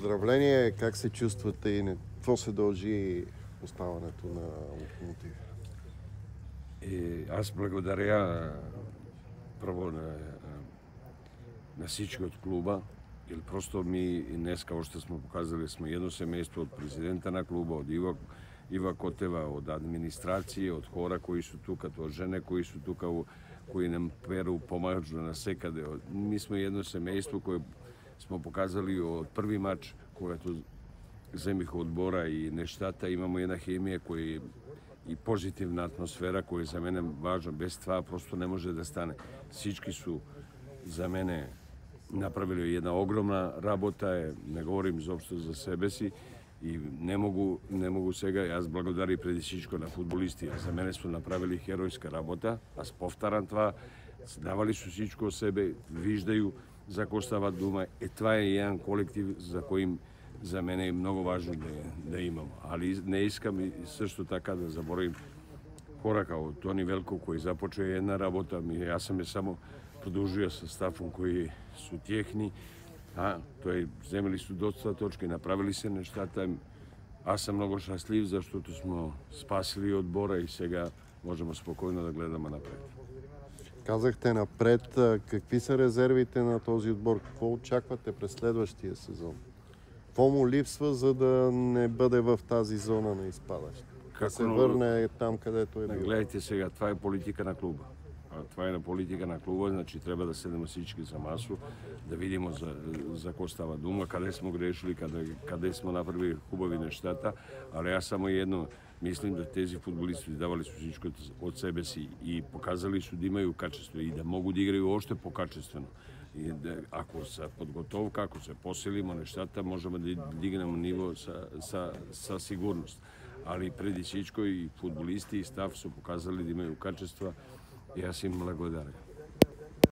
Поздравление, как се чувствате и какво се дължи оставането на Локомотив? Аз благодаря прво на всички од клуба, или просто ми днес, како што сме показали, сме едно семејство од президента на клуба, од Ива Котева, од администрација, од хора кои су тука, од жене кои су тука, кои нам перу, помаѓу на секаде. Ми сме едно семејство кое сме показали од први мач, когато земиха одбора и нештата, имамо една хемија која и позитивна атмосфера која за мене важна. Без това просто не може да стане. Всички су за мене направили една огромна работа, не говорим изобщо за себе си и не могу сега, јас благодари преди всичко на фудбалисти. За мене су направили херојска работа, аз повтарам това, давали су всичко од себе, виждају за кој става дума. Това е еден колектив за кој за мене е многу важно да имам. Али не искам и също така да заборавим хора као Тони Велко кој започне една работа, јас сам само продолжија со Стафон кои су техни, тој земели су доста точки, направили се нештата. Аз сам многу щастлив заштото сме спасили одбора и сега можеме спокойно да гледаме напред. Казахте напред, какви са резервите на този отбор? Какво очаквате през следващия сезон? Какво му липсва, за да не бъде в тази зона на изпадащ? Да се върне там, където е бил? Гледайте сега, това е политика на клуба. Това е на политика на клуба, значи треба да седнем всички за масу, да видимо за кој става дума, каде сме грешили, каде сме направили хубави нештата, али аз само едно мислим да тези фудбалисти давали су всичко од себе си и показали су да имају качество и да могу да играју още покачествено. И да, ако се подготовка, ако се поселимо нештата, можеме да дигнемо ниво са сигурност. Али преди всичко и фудбалисти и став су показали да имају качества и аз им благодаря.